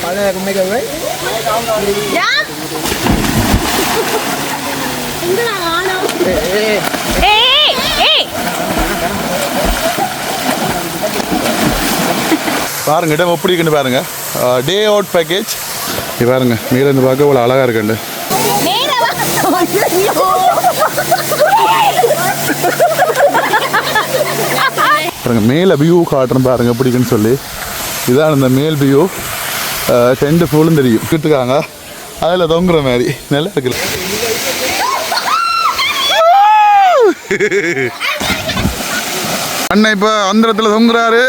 Ada kumai kau, Ya. Ini lah mana? பாருங்க இடம் எப்படி இருக்குன்னு பாருங்க. டே அவுட் பேக்கேஜ் இது பாருங்க. மேலே இருந்து பார்க்க இவ்வளோ அழகாக இருக்குண்டு. பாருங்க மேலே வியூ காட்டுறேன் பாருங்க எப்படி இருக்குன்னு சொல்லி. இதான் இந்த மேல் வியூ. டென்ட் ஃபுல்லும் தெரியும் கிட்டுருக்காங்க. அதில் தொங்குற மாதிரி நல்லா இருக்குல்ல. அண்ணன் இப்போ அந்தரத்தில் தொங்குறாரு.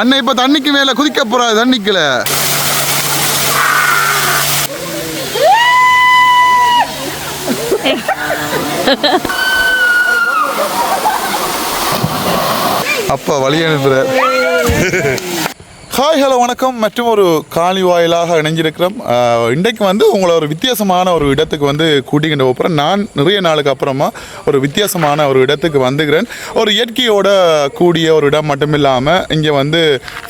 அண்ணன் இப்போ தண்ணிக்கு மேலே குதிக்க போறாரு. தண்ணிக்குல அப்பா வழி அனுப்புறார். ஹாய் ஹலோ வணக்கம். மற்றும் ஒரு காணொளி வாயிலாக இணைஞ்சிருக்கிறோம். இன்றைக்கு வந்து உங்களை ஒரு வித்தியாசமான ஒரு இடத்துக்கு வந்து கூட்டிக்கிட்டு போகிறேன். நான் நிறைய நாளுக்கு அப்புறமா ஒரு வித்தியாசமான ஒரு இடத்துக்கு வந்துக்கிறேன். ஒரு இயற்கையோட கூடிய ஒரு இடம் மட்டும் இல்லாமல் இங்கே வந்து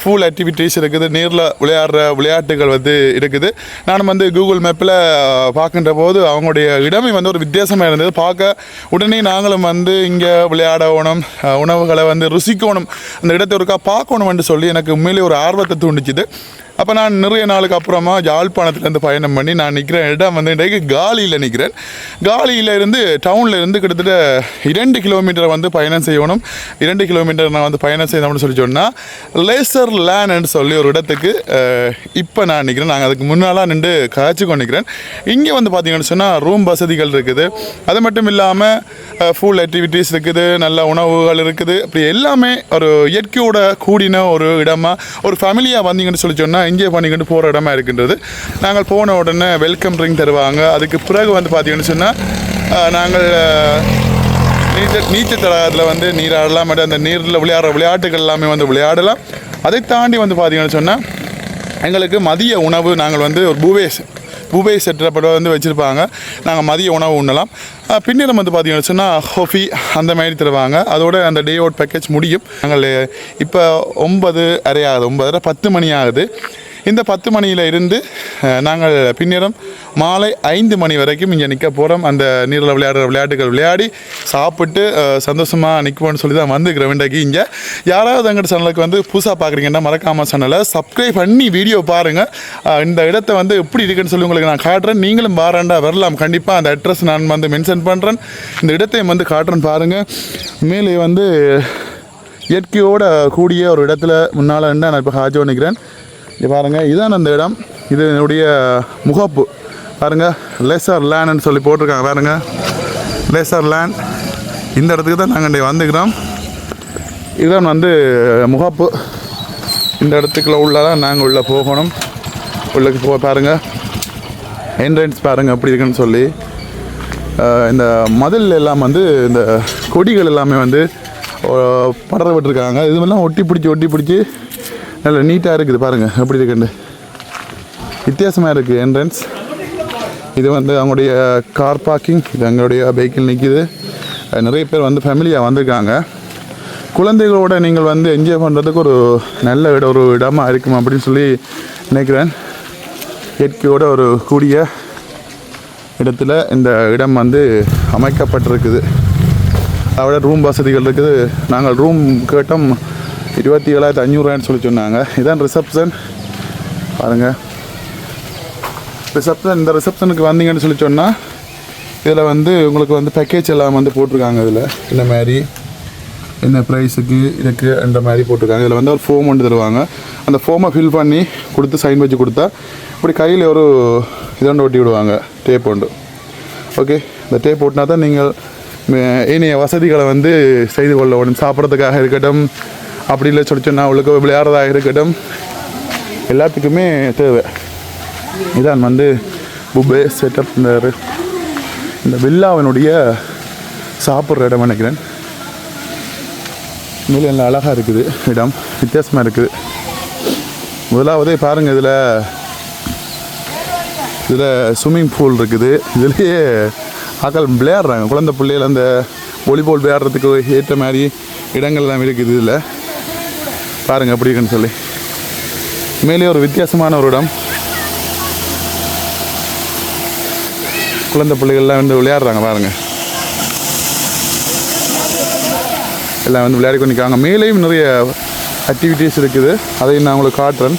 ஃபுல் ஆக்டிவிட்டீஸ் இருக்குது. நீரில் விளையாடுற விளையாட்டுகள் வந்து இருக்குது. நான் வந்து கூகுள் மேப்பில் பார்க்கின்ற போது அவங்களுடைய இடமே வந்து ஒரு வித்தியாசமாக இருந்தது. பார்க்க உடனே நாங்களும் வந்து இங்கே விளையாடணும், உணவுகளை வந்து ருசிக்கணும், அந்த இடத்தை ஒருக்கா பார்க்கணும்னு சொல்லி எனக்கு உண்மையிலே ஒரு ஆர்வத்தை தூண்டிச்சுது. அப்போ நான் நிறைய நாளுக்கு அப்புறமா யாழ்ப்பாணத்துலேருந்து பயணம் பண்ணி நான் நிற்கிறேன் இடம் வந்து இன்றைக்கு காலியில் நிற்கிறேன். காலியில் இருந்து டவுனில் இருந்து கிட்டத்தட்ட 2 கிலோமீட்டர் வந்து பயணம் செய்யணும். 2 கிலோமீட்டர் நான் வந்து பயணம் செய்யணும்னு சொல்லி சொன்னால் லேசர் லேண்ட்னு சொல்லி ஒரு இடத்துக்கு இப்போ நான் நிற்கிறேன். நாங்கள் அதுக்கு முன்னாலாம் நின்று காய்ச்சி கொண்டு நிற்கிறேன். இங்கே வந்து பார்த்திங்கன்னு சொன்னால் ரூம் வசதிகள் இருக்குது. அது மட்டும் இல்லாமல் ஃபுல் ஆக்டிவிட்டீஸ் இருக்குது, நல்ல உணவுகள் இருக்குது. அப்படி எல்லாமே ஒரு இயற்கையோட கூடின ஒரு இடமா ஒரு ஃபேமிலியாக வந்தீங்கன்னு சொல்லி சொன்னால் இங்கே பண்ணிக்கிட்டு போகிற இடமா இருக்கின்றது. நாங்கள் போன உடனே வெல்கம் ட்ரிங்க் தருவாங்க. அதுக்கு பிறகு வந்து பார்த்தீங்கன்னு சொன்னால் நாங்கள் நீச்சல் தடாகத்தில் வந்து நீராடலாம், மட்டும் அந்த நீரில் விளையாடுற விளையாட்டுகள் எல்லாமே வந்து விளையாடலாம். அதை தாண்டி வந்து பார்த்தீங்கன்னு சொன்னால் எங்களுக்கு மதிய உணவு நாங்கள் வந்து ஒரு பூவே செட்டப்பட வந்து வச்சுருப்பாங்க. நாங்கள் மதிய உணவு உண்ணலாம். பின்னிடம் வந்து பார்த்திங்கன்னு சொன்னால் ஹோஃபி அந்த மாதிரி தருவாங்க. அதோட அந்த டே அவுட் பேக்கேஜ் முடியும். நாங்கள் இப்போ 9:30 ஆகுது, 9:30 10 மணி ஆகுது. இந்த 10 மணியில் இருந்து நாங்கள் பின்னிடம் மாலை 5 மணி வரைக்கும் இங்கே நிற்க போகிறோம். அந்த நீரில் விளையாடுற விளையாட்டுகள் விளையாடி சாப்பிட்டு சந்தோஷமாக நிற்குவோன்னு சொல்லி தான் வந்துக்கிறோம். இன்றைக்கு இங்கே யாராவது எங்கள் சேனலுக்கு வந்து புதுசாக பார்க்குறீங்கன்னா மறக்காமல் சேனலை சப்ஸ்கிரைப் பண்ணி வீடியோ பாருங்கள். இந்த இடத்த வந்து எப்படி இருக்குன்னு சொல்லி உங்களுக்கு நான் காட்டுறேன். நீங்களும் பாராண்டா வரலாம். கண்டிப்பாக அந்த அட்ரஸ் நான் வந்து மென்ஷன் பண்ணுறேன். இந்த இடத்தையும் வந்து காட்டுறேன்னு பாருங்கள். மேலே வந்து இயற்கையோடு கூடிய ஒரு இடத்துல முன்னால் நான் இப்போ ஹாஜோ நிற்கிறேன். இது பாருங்கள், இதுதான் அந்த இடம். இது என்னுடைய முகப்பு பாருங்கள். லேசர் லேண்ட்னு சொல்லி போட்டிருக்காங்க பாருங்கள். Laser land. இந்த இடத்துக்கு தான் நாங்கள் இன்றைக்கு வந்துக்கிறோம். இதுதான் வந்து முகப்பு. இந்த இடத்துக்குள்ள உள்ளதான் நாங்கள் உள்ளே போகணும். உள்ளே பாருங்கள், என்ட்ரன்ஸ் பாருங்கள் எப்படி இருக்குன்னு சொல்லி. இந்த மதில் எல்லாம் வந்து இந்த கொடிகள் எல்லாமே வந்து படர விட்டுருக்காங்க. இதுவெல்லாம் ஒட்டி பிடிச்சி நல்லா நீட்டாக இருக்குது பாருங்கள் எப்படி இருக்குன்னு. வித்தியாசமாக இருக்குது என்ட்ரன்ஸ். இது வந்து அவங்களுடைய கார் பார்க்கிங். இது எங்களுடைய வெஹிக்கிள் நிற்கிது. நிறைய பேர் வந்து ஃபேமிலியாக வந்திருக்காங்க. குழந்தைகளோடு நீங்கள் வந்து என்ஜாய் பண்ணுறதுக்கு ஒரு நல்ல ஒரு இடமா இருக்கும் அப்படின்னு சொல்லி நினைக்கிறேன். இயற்கையோட ஒரு கூடிய இடத்துல இந்த இடம் வந்து அமைக்கப்பட்டிருக்குது. அதோட ரூம் வசதிகள் இருக்குது. நாங்கள் ரூம் கேட்டோம் 27,500 சொல்லி சொன்னாங்க. இதான் ரிசப்ஷன் பாருங்கள். ரிசப்ஷன். இந்த ரிசப்ஷனுக்கு வந்தீங்கன்னு சொல்லி சொன்னால் இதில் வந்து உங்களுக்கு வந்து பேக்கேஜ் எல்லாம் வந்து போட்டிருக்காங்க. இதில் இந்த மாதிரி என்ன ப்ரைஸுக்கு இருக்குன்ற மாதிரி போட்டிருக்காங்க. இதில் வந்து ஒரு ஃபார்ம் ஒன்று தருவாங்க. அந்த ஃபார்மை ஃபில் பண்ணி கொடுத்து சைன் வச்சு கொடுத்தா இப்படி கையில் ஒரு இதொண்டு ஒட்டி விடுவாங்க, டேப் உண்டு. ஓகே, இந்த டேப் ஓட்டினா தான் நீங்கள் ஏனைய வசதிகளை வந்து செய்து கொள்ள வேண்டும். சாப்பிட்றதுக்காக இருக்கட்டும், அப்படி இல்லை சொல்லி சொன்னால் அவளுக்கு விளையாடுறதாக இருக்கட்டும், எல்லாத்துக்குமே தேவை. இதான் வந்து புபே செட்டப். இந்த வில்லாவினுடைய சாப்பிட்ற இடம் நினைக்கிறேன். உண்மையிலே நல்லா அழகாக இருக்குது இடம், வித்தியாசமாக இருக்குது. முதலாவதே பாருங்கள், இதில் ஸ்விம்மிங் பூல் இருக்குது. இதுலேயே ஆக்கள் விளையாடுறாங்க. குழந்தை பிள்ளைகள் அந்த வாலிபால் விளையாடுறதுக்கு ஏற்ற மாதிரி இடங்கள்லாம் இருக்குது. இதில் பாருங்கள் எப்படி இருக்குன்னு சொல்லி. மேலே ஒரு வித்தியாசமான ஒரு இடம். குழந்தை பிள்ளைகள்லாம் வந்து விளையாடுறாங்க பாருங்கள். எல்லாம் வந்து விளையாடி கொண்டு நிற்காங்க. மேலேயும் நிறைய ஆக்டிவிட்டீஸ் இருக்குது, அதையும் நான் உங்களுக்கு காட்டுறேன்.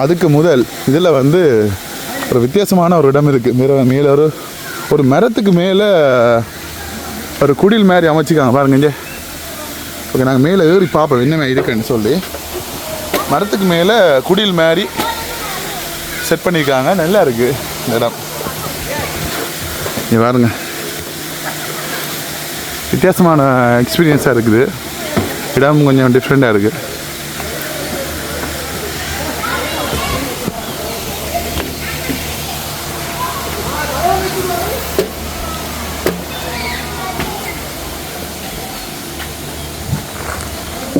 அதுக்கு முதல் இதில் வந்து ஒரு வித்தியாசமான ஒரு இடம் இருக்குது. மேலே ஒரு மரத்துக்கு மேலே ஒரு குடில் மாதிரி அமைச்சிக்காங்க பாருங்க. இங்கே ஓகே, நாங்கள் மேலே ஏறி பார்ப்போம் என்ன இருக்குன்னு சொல்லி. மரத்துக்கு மேலே குடில் மாதிரி செட் பண்ணியிருக்காங்க. நல்லா இருக்குது இந்த இடம். இங்கே பாருங்க, வித்தியாசமான எக்ஸ்பீரியன்ஸாக இருக்குது. இடம் கொஞ்சம் டிஃப்ரெண்ட்டாக இருக்குது.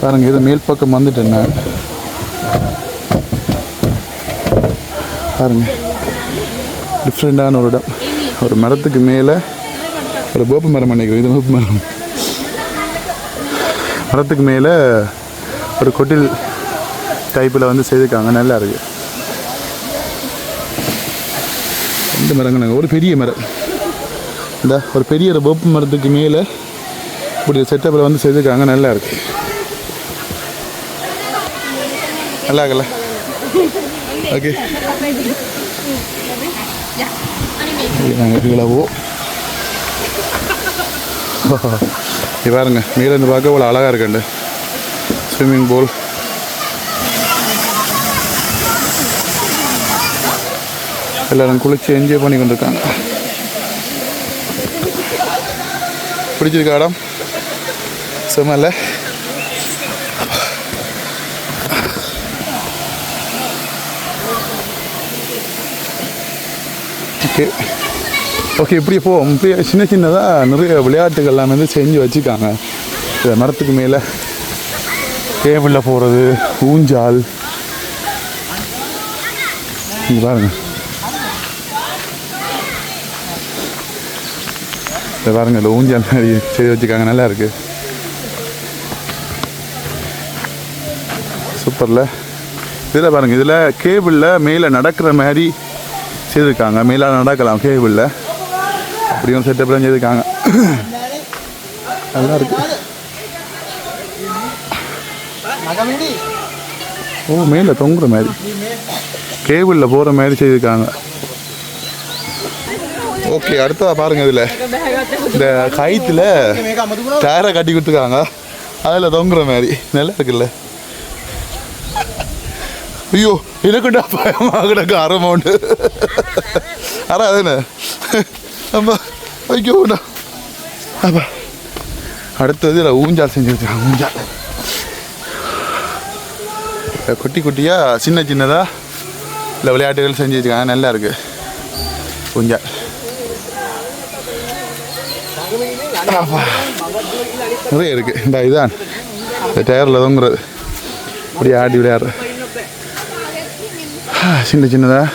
பாருங்க, இது மேல் பக்கம் வந்துட்டேன் பாருங்க. டிஃப்ரெண்டான ஒரு இடம். ஒரு மரத்துக்கு மேலே ஒரு வேப்ப மரம் நினைக்கிறேன். இது வேப்ப மரம். மரத்துக்கு மேலே ஒரு கொட்டில் டைப்பில் வந்து செய்திருக்காங்க. நல்லா இருக்கு. இந்த மரங்கள் ஒரு பெரிய மரம், இந்த ஒரு பெரிய வேப்ப மரத்துக்கு மேலே இப்படி செட்டப்பில் வந்து செய்திருக்காங்க. நல்லா இருக்கு. நல்லா இருக்குல்ல? ஓகே, நாங்கள் கீழவோ பாருங்க. மேலே இருந்து பார்க்க இவ்வளோ அழகாக இருக்குண்டு. ஸ்விம்மிங் பூல், எல்லோரும் குளிச்சு என்ஜாய் பண்ணி கொண்டிருக்காங்க. பிடிச்சிருக்கா இடம்? செம்மல்ல? ஓகே ஓகே, இப்படி இப்படி சின்ன சின்னதாக நிறைய விளையாட்டுகள் எல்லாம் வந்து செஞ்சு வச்சுருக்காங்க. இந்த மரத்துக்கு மேலே டேபிளில் போகிறது, ஊஞ்சால், இங்கே பாருங்கள். இதை பாருங்கள், இல்லை ஊஞ்சால் மாதிரி செய்து வச்சுருக்காங்க. நல்லா இருக்குது. சூப்பரில். இதில் பாருங்கள், இதில் கேபிளில் மேலே நடக்கிற மாதிரி செய்திருக்காங்க. மேலே நடக்கலாம் கேபிளில். அப்படியும் செட்டப்லாம் செய்திருக்காங்க. நல்லா இருக்கு. ஓ, மேலே தொங்குற மாதிரி கேபிளில் போகிற மாதிரி செய்திருக்காங்க. ஓகே, அடுத்ததாக பாருங்கள். இதில் இந்த கயிற்றுல டயரை கட்டி கொடுத்துருக்காங்க. அதில் தொங்குற மாதிரி நல்லா இருக்குல்ல? ஐயோ, எனக்குண்டா பயமாக கிடக்கு. அரை அமௌண்ட்டு அதுன்னு அப்பா. ஐயோண்ணா அப்பா. அடுத்தது இல்லை ஊஞ்சால் செஞ்சு வச்சுருக்காங்க. ஊஞ்சால் குட்டி குட்டியாக சின்ன சின்னதாக இல்லை விளையாட்டுகள் செஞ்சு வச்சுருக்காங்க. நல்லா இருக்குது ஊஞ்சால். நிறைய இருக்குது. இந்த இதுதான் இந்த டயரில் தொங்குறது. அப்படியே ஆடி விளையாடுற சின்ன சின்னதாக.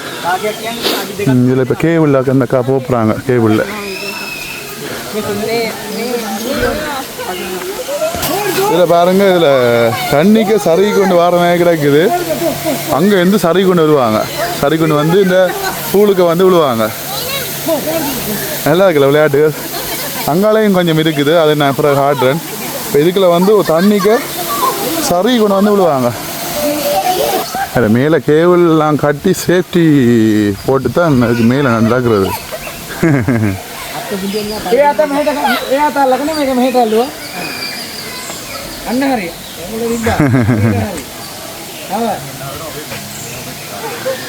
இதில் இப்போ கேபிளில் அந்த போகிறாங்க. கேபிளில் இதில் பாருங்கள். இதில் தண்ணிக்கு சரி கொண்டு வர மாதிரி கிடக்குது. அங்கே இருந்து சரி கொண்டு வருவாங்க. சரி கொண்டு வந்து இந்த பூலுக்கு வந்து விழுவாங்க. நல்லா இருக்குல்ல விளையாட்டு? அங்காலையும் கொஞ்சம் இருக்குது, அதை நான் அப்புறம் காட்டுறேன். இப்போ இதுக்குள்ள வந்து தண்ணிக்கு சரி கொண்டு வந்து விழுவாங்க. அது மேலே கேபிள்லாம் கட்டி சேஃப்டி போட்டு தான் அதுக்கு மேலே நடக்கிறது.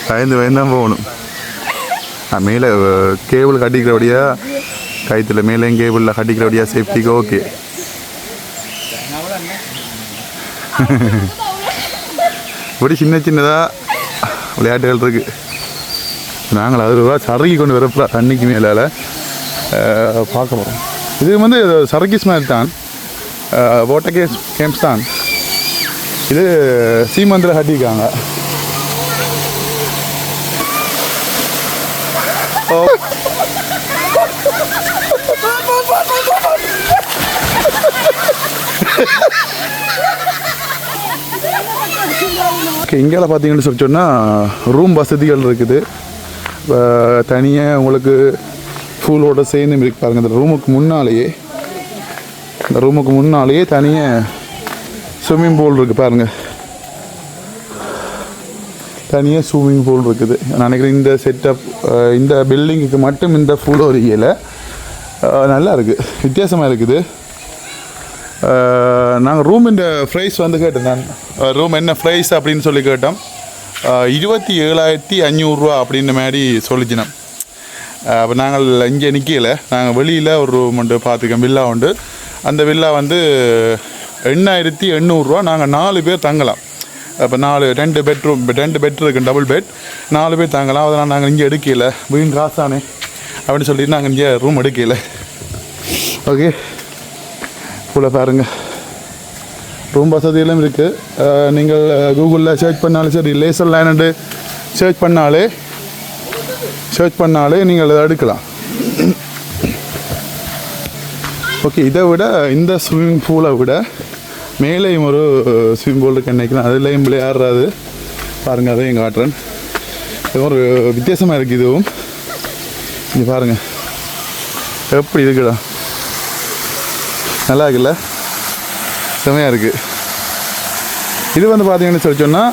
பயந்து பயந்தான் போகணும். மேலே கேபிள் கட்டிக்கிறபடியா, கயிற்றுல மேலேயும் கேபிளில் கட்டிக்கிறபடியா சேஃப்டிக்கு ஓகே. இப்படி சின்ன சின்னதாக விளையாட்டுகள் இருக்குது. நாங்கள் அது ரூபா சரக்கி கொண்டு வரப்போ தண்ணிக்கு மேலால் பார்க்க போகிறோம். இது வந்து சரக்கிஸ் மாதிரி தான், வாட்டர் கேம்ஸ் தான். இது சீமந்தில் கட்டியிருக்காங்க. ஓ, ஓகே, இங்கெல்லாம் பார்த்தீங்கன்னு சொல்லி சொன்னால் ரூம் வசதிகள் இருக்குது. தனியாக உங்களுக்கு ஃபூலோட சேர்ந்து இருக்கு பாருங்கள். இந்த ரூமுக்கு முன்னாலேயே தனியாக ஸ்விம்மிங் பூல் இருக்குது பாருங்கள். தனியாக ஸ்விம்மிங் பூல் இருக்குது. நான் நினைக்கிறேன் இந்த செட்டப் இந்த பில்டிங்குக்கு மட்டும் இந்த ஃபுல் ஏரியாவில் நல்லா இருக்குது, வித்தியாசமாக இருக்குது. நாங்கள் ரூமின் ப்ரைஸ் வந்து கேட்டேன். நான் ரூம் என்ன ப்ரைஸ் அப்படின்னு சொல்லி கேட்டோம். 27,500 அப்படின்ற மாதிரி சொல்லிச்சினோம். அப்போ நாங்கள் இங்கே நிற்கல, நாங்கள் வெளியில் ஒரு ரூம் உண்டு பார்த்துக்கோம், வில்லா உண்டு. அந்த வில்லா வந்து 8,800. நாங்கள் 4 பேர் தங்கலாம். அப்போ 2 பெட்ரூம், 2 பெட் இருக்குது, டபுள் பெட், 4 பேர் தங்கலாம். அதனால் நாங்கள் இங்கே எடுக்கல, வீண் காசானே அப்படின்னு சொல்லிட்டு நாங்கள் இங்கே ரூம் எடுக்கல. ஓகே, கூட பாருங்கள் ரூம் வசதியெல்லாம் இருக்குது. நீங்கள் கூகுளில் சர்ச் பண்ணாலும் சரி, லேசர் லேண்டு சர்ச் பண்ணாலே நீங்கள் அதை எடுக்கலாம். ஓகே, இதை விட இந்த ஸ்விம்மிங் பூலை விட மேலேயும் ஒரு ஸ்விம்மிங் பூல் இருக்கு நினைக்கிறேன். அதுலேயும் விளையாடுறது பாருங்கள், அதையும் காட்டுறேன். இது ஒரு வித்தியாசமாக இருக்குது. இதுவும் இங்கே பாருங்கள் எப்படி இருக்குடா, நல்லா இருக்குல்ல, செமையாக இருக்குது. இது வந்து பார்த்தீங்கன்னு சொல்லி சொன்னால்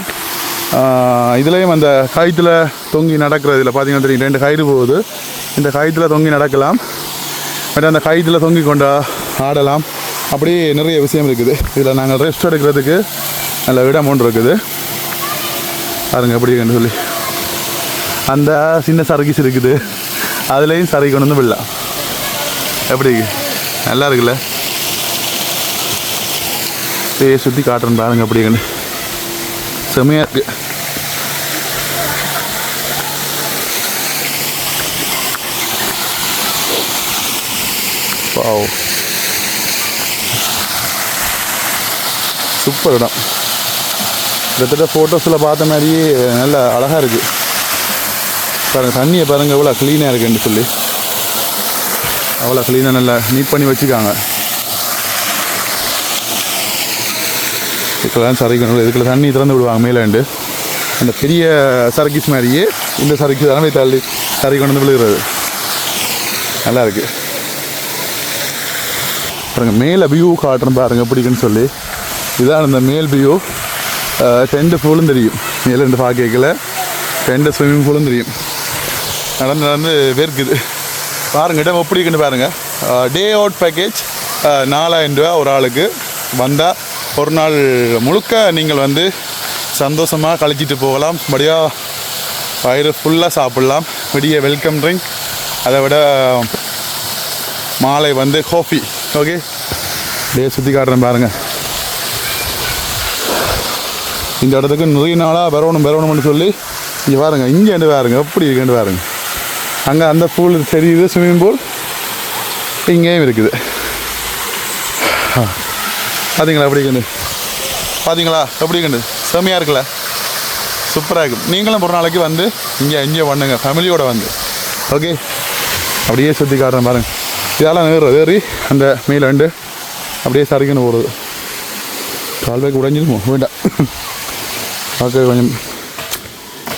இதுலேயும் அந்த கயிற்றுல தொங்கி நடக்கிறது. இதில் பார்த்தீங்கன்னா தெரியும் 2 கயிறு போகுது. இந்த கயிற்றுல தொங்கி நடக்கலாம், பட் அந்த கயிற்றுல தொங்கி கொண்டு ஆடலாம். அப்படி நிறைய விஷயம் இருக்குது. இதில் நாங்கள் ரெஸ்ட் எடுக்கிறதுக்கு நல்ல இடம் ஒன்று இருக்குது பாருங்கள் எப்படி இருக்குன்னு சொல்லி. அந்த சின்ன சர்க்கீஸ் இருக்குது, அதுலேயும் சரி கொண்டு வந்து விடலாம். எப்படி நல்லா இருக்குல்ல, சுற்றி காட்டுறேன் பாருங்கள் அப்படி கண்டு செம்மையாக இருக்குது. வாவ், சூப்பர் இடம். கிட்டத்தட்ட ஃபோட்டோஸில் பார்த்த மாதிரியே நல்லா அழகாக இருக்குது பாருங்கள். தண்ணியை பாருங்கள் எவ்வளோ க்ளீனாக இருக்குன்னு சொல்லி, அவ்வளோ க்ளீனாக நல்லா நீட் பண்ணி வச்சுருக்காங்க. இதுக்கெல்லாம் சரைக்கணும், இதுக்குள்ள தண்ணி திறந்து விடுவாங்க மேலேண்டு. அந்த பெரிய சரக்கீஸ் மாதிரியே இந்த சரக்கீஸ் தானே தள்ளி சரி கொண்டு வந்து விழுகிறது. நல்லா இருக்குது பாருங்கள். மேலே வியூ காட்டுறேன் பாருங்கள் எப்படிக்குன்னு சொல்லி. இதுதான் இந்த மேல் வியூ. 2 பூலும் தெரியும் மேலே, 2 பார்க்கல 2 ஸ்விம்மிங் பூலும் தெரியும். நடந்து வேர்க்குது பாருங்கள். இடம் எப்படி இருக்குன்னு பாருங்கள். டே அவுட் பேக்கேஜ் 4,000 ரூபா ஒரு ஆளுக்கு. வந்தால் ஒரு நாள் முழுக்க நீங்கள் வந்து சந்தோஷமாக கழிச்சிட்டு போகலாம். படியாக வயிறு ஃபுல்லாக சாப்பிட்லாம். விடிய வெல்கம் ட்ரிங்க், அதை விட மாலை வந்து காஃபி. ஓகே, டே சுற்றி காட்டுறேன் பாருங்கள். இந்த இடத்துக்கு நிறைய நாளாக வரணும்னு சொல்லி இங்கே பாருங்கள். இங்கேண்டு பாருங்கள் எப்படி இருக்குன்னு பாருங்கள். அங்கே அந்த பூல் தெரியுது, ஸ்விம்மிங் பூல் இங்கேயும் இருக்குது. பார்த்தீங்களா எப்படி இருக்குன்னு, பார்த்தீங்களா எப்படி இருக்குன்னு, செம்மையாக இருக்குல்ல, சூப்பராக இருக்கும். நீங்களும் ஒரு நாளைக்கு வந்து இங்கே என்ஜாய் பண்ணுங்கள் ஃபேமிலியோடு வந்து. ஓகே, அப்படியே சுற்றி காட்டுறேன் பாருங்கள். இதெல்லாம் ஏறி அந்த மேலே வந்து அப்படியே சரிக்கணும் போகிறது. கால்வேக்கு உடஞ்சிருமோ வேண்டாம். ஓகே, கொஞ்சம்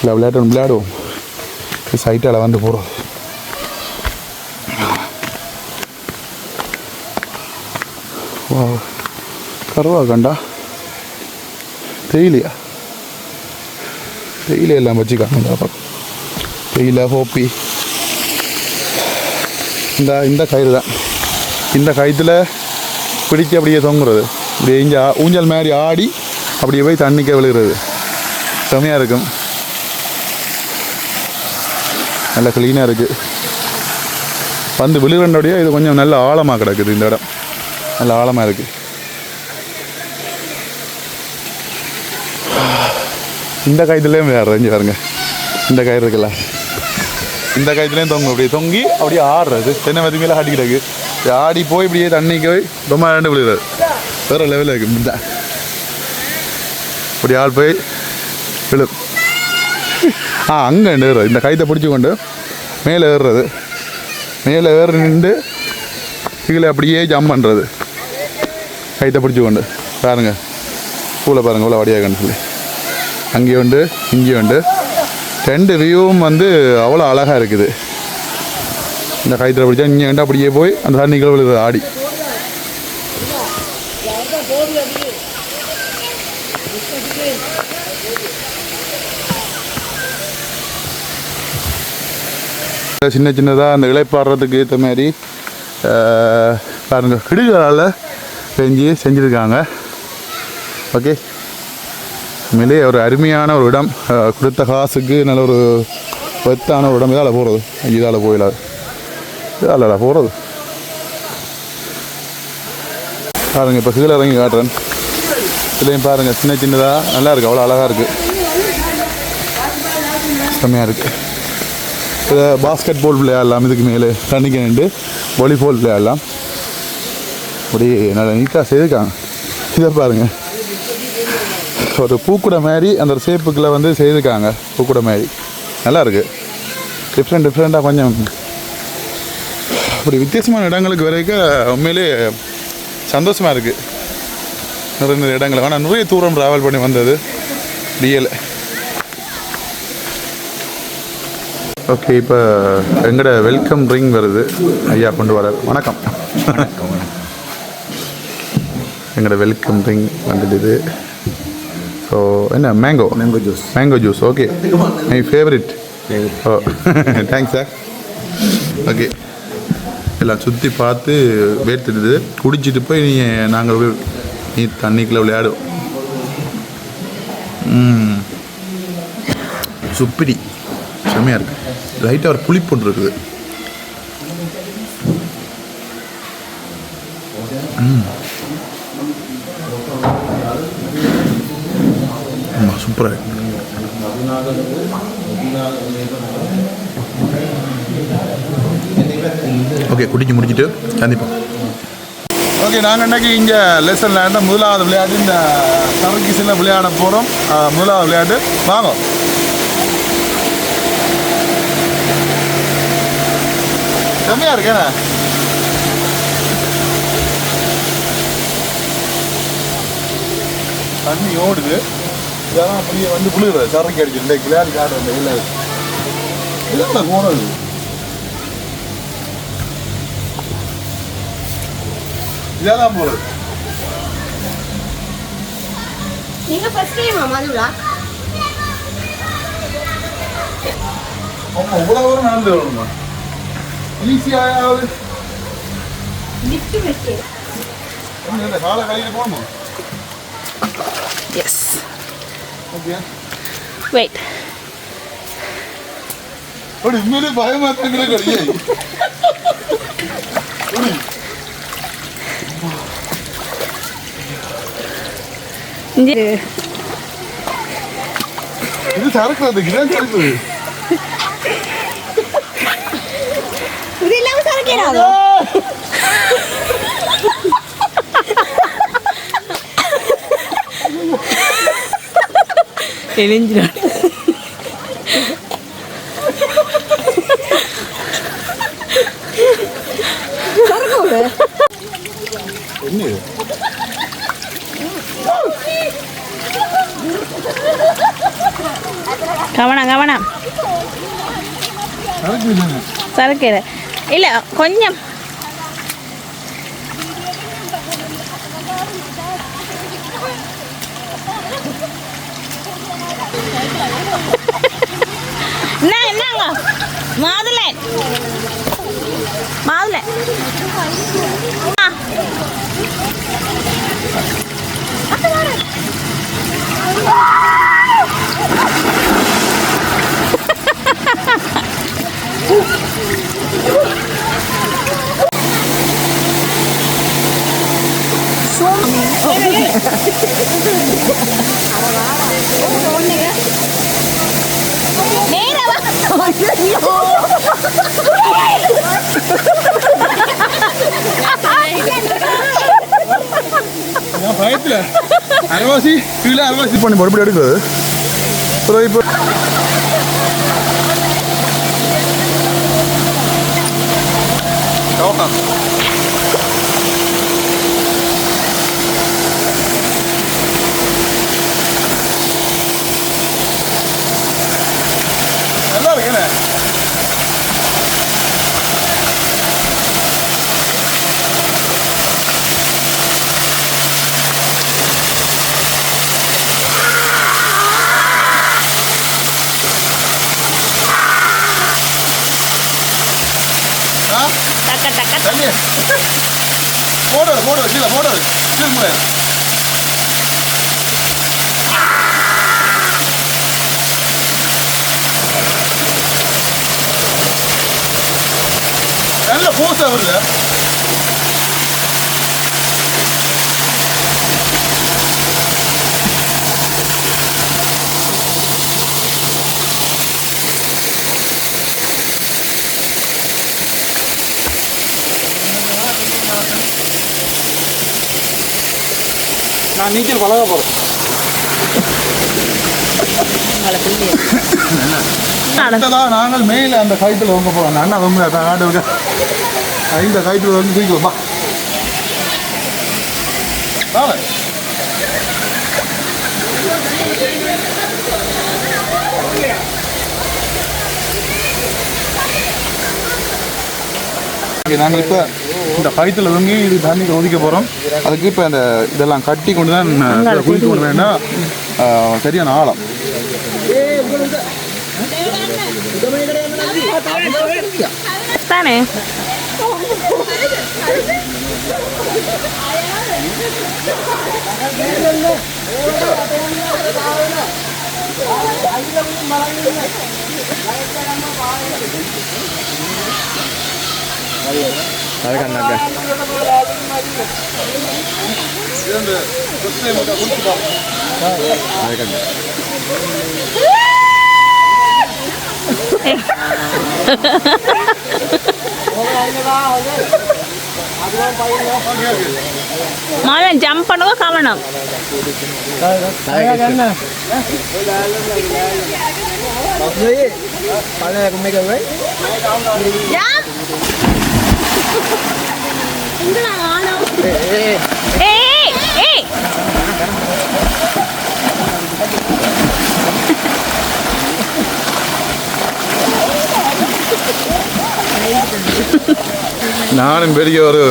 இல்லை விளையாடுவோம். சைட்டால் வந்து போகிறோம். வா, கருவா கண்டா தேயிலையா, தேயிலை எல்லாம் வச்சுக்காங்க. தேயிலை, ஹோப்பி. இந்த கயிறு தான், இந்த கயிற்றுல பிடிச்சி அப்படியே தொங்குறது. இப்படியே இங்கே ஊஞ்சல் மாதிரி ஆடி அப்படியே போய் தண்ணிக்க விழுகிறது. செம்மையாக இருக்கும், நல்லா க்ளீனாக இருக்குது. வந்து விழுகிறோடைய இது கொஞ்சம் நல்ல ஆழமாக கிடக்குது. இந்த இடம் நல்ல ஆழமாக இருக்குது. இந்த கயிற்றுலேயும் வேறு ரேஞ்சு பாருங்க. இந்த கயிறு இருக்குல்ல, இந்த கயிற்றுலேயும் தொங்கும். அப்படியே தொங்கி அப்படியே ஆடுறது. தென்னை மதி மேலே ஆடி கிடக்கு. ஆடி போய் இப்படியே தண்ணிக்கு போய் ரொம்ப ரெண்டு விழுகிறது. வேறு லெவலில் இருக்குது. இந்த இப்படி ஆள் போய் விழு. அங்கே ஏறுறது. இந்த கயிற்றை பிடிச்சி கொண்டு மேலே ஏறுறது. மேலே ஏறி நின்று கீழே அப்படியே ஜம்ப் பண்ணுறது. கயிற்றை பிடிச்சி கொண்டு பாருங்கள். பூவில் பாருங்கள் இவ்வளோ வடியாகன்னு சொல்லி அங்கே உண்டு இங்கே உண்டு. 2 வியூவும் வந்து அவ்வளோ அழகாக இருக்குது. இந்த கயிற்றில் பிடிச்சா இங்கே வந்து அப்படியே போய் அந்த தண்ணிக்குள்ள விழுது ஆடி. சின்ன சின்னதாக அந்த இலைப்பாடுறதுக்கு ஏற்ற மாதிரி பாருங்கள் கிடுகளால் செஞ்சுருக்காங்க. ஓகே, உண்மையிலே ஒரு அருமையான ஒரு இடம். கொடுத்த காசுக்கு நல்ல ஒரு வெத்தான ஒரு இடம். இதால் போகிறது, இதால் போயிடாது, இதால் போகிறது. பாருங்கள், இப்போ கீழே இறங்கி காட்டுறேன். இதுலேயும் பாருங்கள் சின்ன சின்னதாக நல்லா இருக்குது, அவ்வளோ அழகாக இருக்குது, செம்மையாக இருக்குது. இதை பாஸ்கெட் பால் விளையாடலாம், இதுக்கு மேலே தண்ணிக்கு நின்று வாலிபால் விளையாடலாம். அப்படி நல்லா நீட்டாக செய்திருக்காங்க. இதை பாருங்கள், ஒரு பூக்கூடை மாதிரி அந்த சேப்புக்குள்ளே வந்து செய்திருக்காங்க. பூக்கூடை மாதிரி நல்லா இருக்குது. டிஃப்ரெண்ட்டாக கொஞ்சம் அப்படி வித்தியாசமான இடங்களுக்கு வரைக்கும் உண்மையிலே சந்தோஷமாக இருக்குது. நிறைய இடங்கள், ஆனால் நிறைய தூரம் ட்ராவல் பண்ணி வந்தது டிஎல். ஓகே, இப்போ எங்களோட வெல்கம் ட்ரிங்க் வருது. ஐயா கொண்டு வர. வணக்கம். எங்களோட வெல்கம் ட்ரிங்க் வந்துடுது. ஸோ என்ன mango juice. Okay, my favourite. Oh, thanks sir. Okay, எல்லாம் சுற்றி பார்த்து வேர்த்துடுது. குடிச்சிட்டு போய் நாங்கள் தண்ணிக்குள்ளே விளையாடுவோம். சுப்பிடி செம்மையாக இருக்குது. லைட்டாக ஒரு புளிப்பு ஒன்று இருக்குது. ஆமாம், சூப்பராக இருக்கு. ஓகே, குடிச்சு முடிச்சுட்டு சந்திப்போம். ஓகே, நாங்கள் இன்றைக்கி இங்கே லெசனில் இருந்தால் முதலாவது விளையாட்டு இந்த சரக்கிசில் விளையாட போகிறோம். முதலாவது விளையாட்டு வாங்க. செம்மையாக இருக்கேண்ணா. தண்ணி ஓடுது, இதெல்லாம் அப்படியே வந்து புழுகுறது. சரக்கு அடிச்சு இந்த விளையாடி காடு அந்த இல்லை இதெல்லாம் போனது. இதெல்லாம் போகிறது. நீங்க ஃபர்ஸ்ட் டைம் மதுரா? ஆமாம், இவ்வளோ தூரம் நடந்து வரணுமா? ஈஸியாவது லிஃப்ட் வெச்சு இந்த காலை கழிவு போகணுமா? எஸ். Okay, wait. அப்படி உண்மையிலே பயமாக தான் கிடையாது. இது சரக்கு கிராம் சரக்கு. இது இல்லாம சரக்கேறாது. எலிஞ்சிரா. சரக்கு என்ன? கவனம் சரக்கு இல்லை கொஞ்சம். என்னங்க மாதுளை பயத்தில் அரைவாசி கீழே அரைவாசி பண்ணி மறுபடியும் எடுக்குது. அப்புறம் இப்போ இருக்கு டக்க டக்க தண்ணி போடுறது கீழே போடுறது கீழே முடியாது நல்ல போஸா வருது நான் நீச்சல் பழக போகிறேன் நாங்கள் மேலே அந்த கயிற்றுல வாங்க போகிறோம் அண்ணா ரொம்ப ஆடு இந்த கயிற்றுல வந்து தூக்கிப்பா நாங்கள் இப்போ இந்த கயிற்றுல தொங்கி இது தண்ணிக்கு ஒதுக்க போகிறோம் அதுக்கு இப்போ அந்த இதெல்லாம் கட்டி கொண்டு தான் குளிக்க கொண்டு வேணா சரியான ஆழம் தானே அது கண்ணாக்க அது கண்ணு மாவன் ஜம்ப் பண்ணுங்க கவனம் நானும் பெரிய ஒரு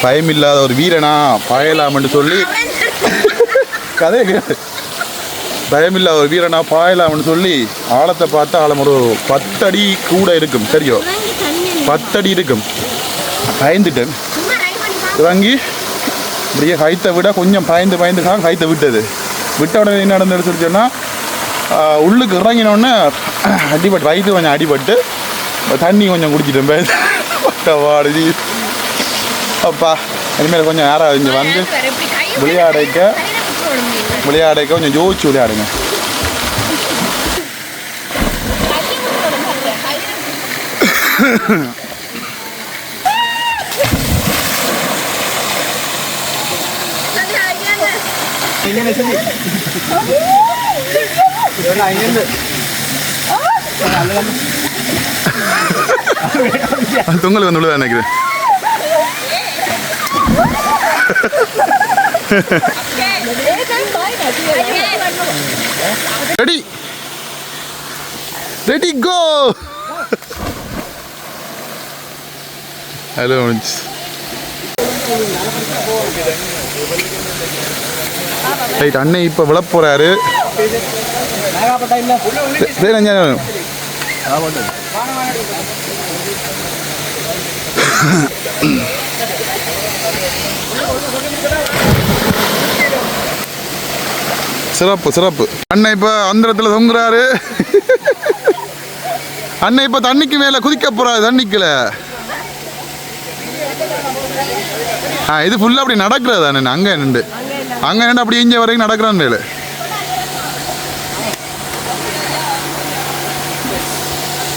பயமில்லாத ஒரு வீரனா பாயலாம்னு சொல்லி கதையை கேட்டு பயமில்லாத ஒரு வீரனா பாயலாம்னு சொல்லி ஆழத்தை பார்த்து ஆழம் ஒரு 10 அடி கூட இருக்கும் சரியோ 10 அடி இருக்கும் பயந்துட்டேன் இறங்கி இப்படியே கைத்தை விட கொஞ்சம் பயந்துக்காக கைத்தை விட்டது விட்ட உடனே என்ன நடந்து சொன்னா உள்ளுக்கு இறங்கினோடனே அடிபட்டு வயிற்று கொஞ்சம் அடிபட்டு தண்ணி கொஞ்சம் குடிச்சிட்டேன் வாடுதி அப்பா இனிமேல் கொஞ்சம் யாராவது இங்கே வந்து விளையாடைக்க கொஞ்சம் யோசிச்சு விளையாடுங்க தொங்கல் வந்து விழுதா நினைக்கிறேன் ready ready go hello right அண்ணே இப்போ விழ போறாரு சிறப்பு சிறப்பு அண்ணன் இப்ப அந்த இடத்துல தொங்குறாரு அண்ணன் இப்ப தண்ணிக்கு மேல குதிக்க போறாரு தண்ணிக்குல இது ஃபுல்லா அப்படி நடக்கிறது அண்ணன் அங்க நின்று அப்படி இங்க வரைக்கும் நடக்கிறான் வேலை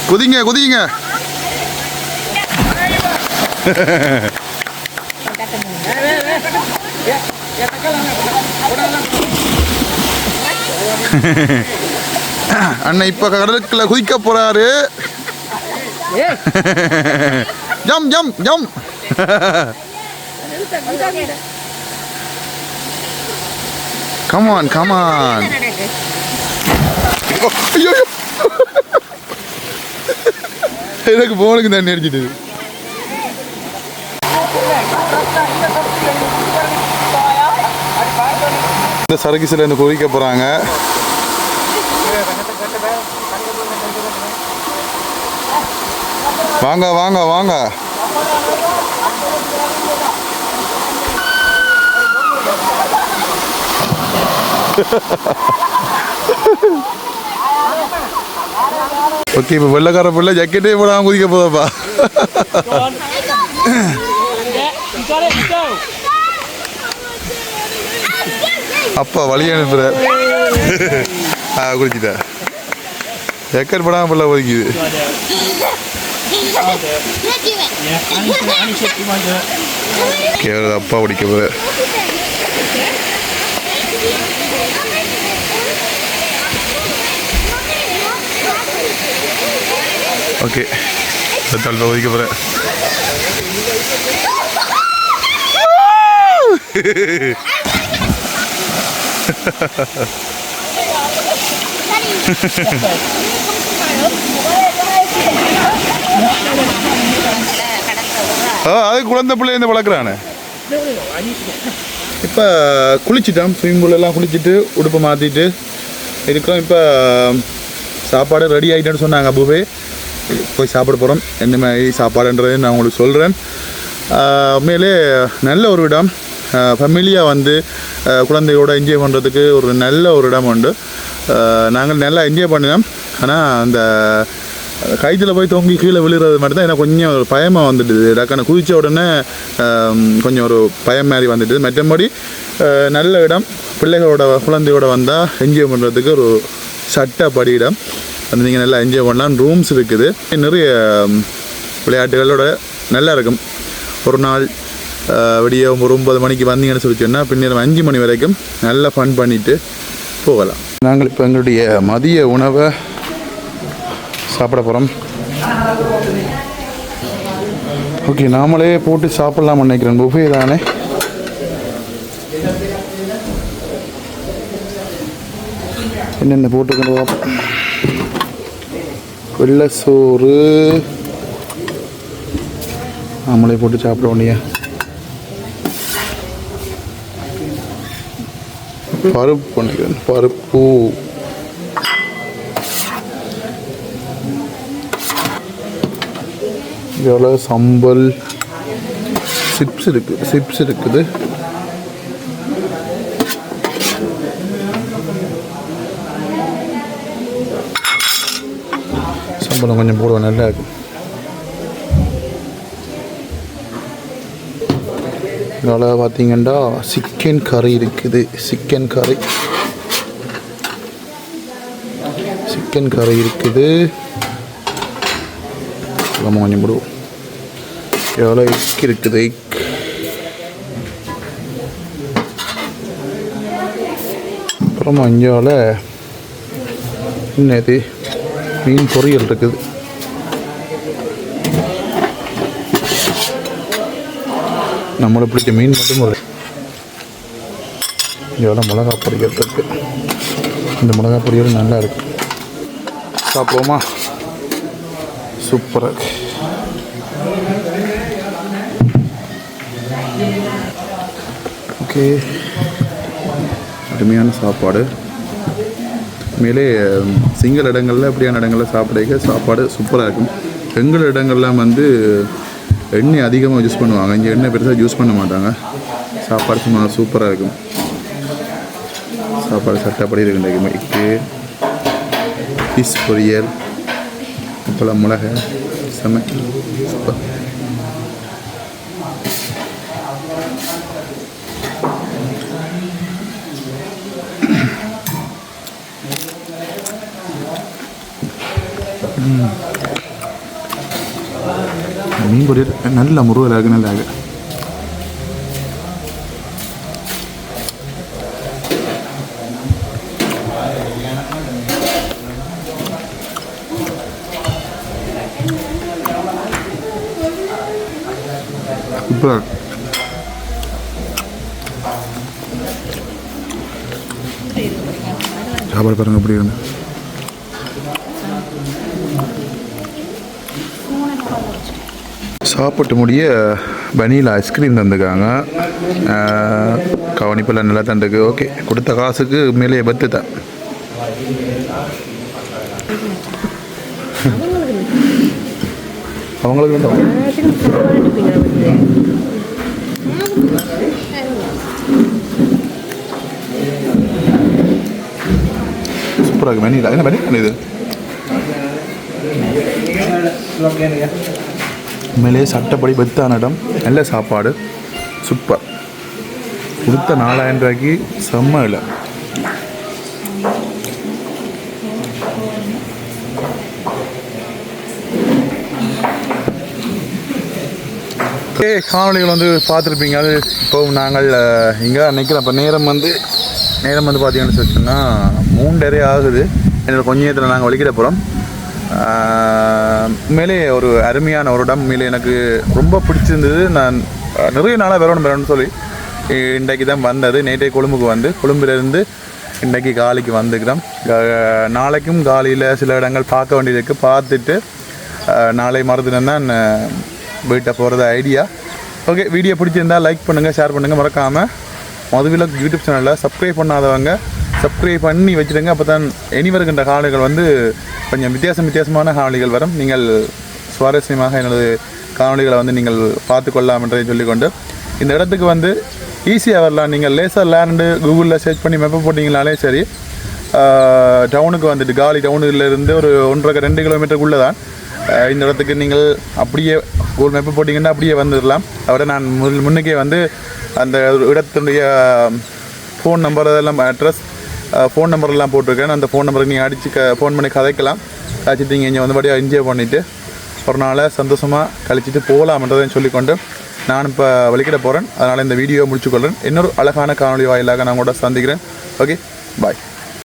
குதிங்க குதிங்க அண்ணன் இப்ப கடலுக்குள்ள குதிக்க போறாரு ஜம் ஜம் ஜம் come on come on ஐயோ எனக்கு போனுக்கு தண்ணி அடிச்சிட்டு இந்த சர்க்கீஸில் இருந்து குதிக்க போகிறாங்க. வாங்க வாங்க வாங்க. ஓகே, இப்போ வெள்ளைக்கார பிள்ளை ஜக்கெட்டே போடாமல் குதிக்க போதாப்பா. அப்பா வழி அனுப்புற குளிச்சுட்டா ஜக்கெட் போடாமல் பிள்ளை ஒதுக்கிது. அப்பா பிடிக்க போற. ஓகே, தலை ஒதுக்க போற. அது குழந்தை பிள்ளை இந்த வளர்க்குறானே. இப்போ குளிச்சுட்டோம், ஸ்விமிங் பூலெல்லாம் குளிச்சுட்டு உடுப்பை மாற்றிட்டு இருக்கிறோம். இப்போ சாப்பாடு ரெடி ஆகிட்டேன்னு சொன்னாங்க. புஃபே போய் சாப்பிட போகிறோம். என்ன மாதிரி சாப்பாடுன்றது நான் உங்களுக்கு சொல்கிறேன். உண்மையிலே நல்ல ஒரு இடம், ஃபேமிலியாக வந்து குழந்தையோட என்ஜாய் பண்ணுறதுக்கு ஒரு நல்ல ஒரு இடம் உண்டு. நாங்கள் நல்லா என்ஜாய் பண்ணினோம். ஆனால் அந்த கைத்தில் போய் தொங்கி கீழே விழுகிறது மட்டும் தான் எனக்கு கொஞ்சம் ஒரு பயமாக வந்துடுது. டக்குன்னு குதித்த உடனே கொஞ்சம் ஒரு பயம் மாதிரி வந்துடுது. மற்றபடி நல்ல இடம், பிள்ளைகளோட குழந்தையோட வந்தால் என்ஜாய் பண்ணுறதுக்கு ஒரு சட்டப்படி இடம். வந்து நீங்கள் நல்லா என்ஜாய் பண்ணலாம். ரூம்ஸ் இருக்குது, நிறைய விளையாட்டுகளோட நல்லா இருக்கும். ஒரு நாள் விடிய ஒரு 9 மணிக்கு வந்தீங்கன்னு சொல்லி சொன்னால் பின்னர் 5 மணி வரைக்கும் நல்லா ஃபன் பண்ணிவிட்டு போகலாம். நாங்கள் இப்போ எங்களுடைய மதிய உணவை சாப்பிட போகிறோம். ஓகே, நாமளே போட்டு சாப்பிட்லாம் நினைக்கிறேன். புஃபே தானே. என்னென்ன போட்டுக்கணும் பார்ப்போம். வெள்ளை சோறு நாமளே போட்டு சாப்பிட வேண்டிய. பருப்பு பண்ணிக்கிறேன். பருப்பு, இவ்வளோ சம்பல், சிப்ஸ் இருக்குது. சம்பளம் கொஞ்சம் போடுவேன், நல்லா இருக்கும். இவ்வளோ பார்த்தீங்கன்னா சிக்கன் கறி இருக்குது. சிக்கன் கறி இருக்குது. நம்ம கொஞ்சம் போடுவோம். எவ்வளோ எக் இருக்குது. அப்புறம் அஞ்சால என்னது மீன் பொரியல் இருக்குது. நம்மளை பிடிச்ச மீன் மட்டும் ஒரு எவ்வளோ மிளகா பொரியல் இருக்குது. இந்த மிளகா பொரியல் நல்லா இருக்கு. சாப்பிடுவோமா? சூப்பராக இருக்கு. ஓகே, அருமையான சாப்பாடு. மேலே சிங்கள இடங்களில் இப்படியான இடங்களில் சாப்பாடு சூப்பராக இருக்கும். எங்கள் இடங்கள்லாம் வந்து எண்ணெய் அதிகமாக யூஸ் பண்ணுவாங்க. இங்கே எண்ணெய் பெருசாக யூஸ் பண்ண மாட்டாங்க. சாப்பாடு சும்மா சூப்பராக இருக்கும். சாப்பாடு சட்டப்படி இருக்கு. ஃபிஷ் பொரியல், அப்பளம், மிளகா, செம சூப்பர். மீன் பொரியல் நல்ல முருகலாக நல்லா ஆகு. இப்போ சாப்பாடு பாருங்க எப்படி இருந்து. சாப்பிட்டு முடிய வனிலா ஐஸ்கிரீம் தந்துக்காங்க. கவனிப்பெல்லாம் நல்லா தந்துக்கு. ஓகே, கொடுத்த காசுக்கு மேலே பத்து தான். அவங்களுக்கு சூப்பராக இருக்கு. வனிலா என்ன வனிலா இது? உண்மையிலேயே சட்டப்படி பெத்தான இடம். நல்ல சாப்பாடு, சூப்பர். கொடுத்த 4000 ரூபாய்க்கு செம்ம இல்லை. காணொலிகள் வந்து பார்த்துருப்பீங்க. அது இப்போ நாங்கள் இங்கே நிற்கிறோம். இப்போ நேரம் வந்து பார்த்தீங்கன்னு சொன்னா 3:30 ஆகுது. என்னோட கொஞ்ச நேரத்தில் நாங்கள் வலிக்கிட போகிறோம். உண்மையிலே ஒரு அருமையான ஒரு இடம். உண்மையிலே எனக்கு ரொம்ப பிடிச்சிருந்தது. நான் நிறைய நாளாக வரணும்னு சொல்லி இன்றைக்கு தான் வந்தது. நேற்றே கொழும்புக்கு வந்து கொழும்பிலேருந்து இன்றைக்கு காலிக்கு வந்துக்கிறோம். நாளைக்கும் காலியில் சில இடங்கள் பார்க்க வேண்டியது இருக்குது. பார்த்துட்டு நாளை மறுதினம் தான் வீட்டை போகிறது ஐடியா. ஓகே, வீடியோ பிடிச்சிருந்தால் லைக் பண்ணுங்கள், ஷேர் பண்ணுங்கள். மறக்காமல் மதுவிலக் யூடியூப் சேனலில் சப்ஸ்கிரைப் பண்ணாதவங்க சப்ஸ்கிரைப் பண்ணி வச்சுடுங்க. அப்போ தான் இனி வருகின்ற காணொலிகள் வந்து கொஞ்சம் வித்தியாசமான காணொலிகள் வரும். நீங்கள் சுவாரஸ்யமாக எனது காணொலிகளை வந்து நீங்கள் பார்த்து கொள்ளலாம் என்றதை சொல்லிக்கொண்டு, இந்த இடத்துக்கு வந்து ஈஸியாக வரலாம். நீங்கள் லேசர் லேண்டு கூகுளில் சர்ச் பண்ணி மேப்பை போட்டிங்கனாலே சரி, டவுனுக்கு வந்துட்டு காலி டவுனிலேருந்து ஒரு 1.5-2 கிலோமீட்டருக்குள்ளே தான் இந்த இடத்துக்கு நீங்கள் அப்படியே கூகுள் மேப்பை போட்டிங்கன்னா அப்படியே வந்துடலாம். அவரை நான் முன்னுக்கே வந்து அந்த இடத்துடைய ஃபோன் நம்பர், அதெல்லாம் அட்ரஸ், ஃபோன் நம்பர்லாம் போட்டிருக்கேன். அந்த ஃபோன் நம்பருக்கு நீங்கள் அடித்து ஃபோன் பண்ணி கதைக்கலாம். கழிச்சிட்டு இங்கே வந்தபடியாக என்ஜாய் பண்ணிவிட்டு ஒரு நாளை சந்தோஷமாக கழிச்சிட்டு போகலாம்ன்றதையும் சொல்லிக்கொண்டு நான் இப்போ வலிக்கிட போகிறேன். அதனால் இந்த வீடியோவை முடிச்சுக்கொள்கிறேன். இன்னொரு அழகான காணொலி வாயிலாக நான் கூட சந்திக்கிறேன். ஓகே, பாய்.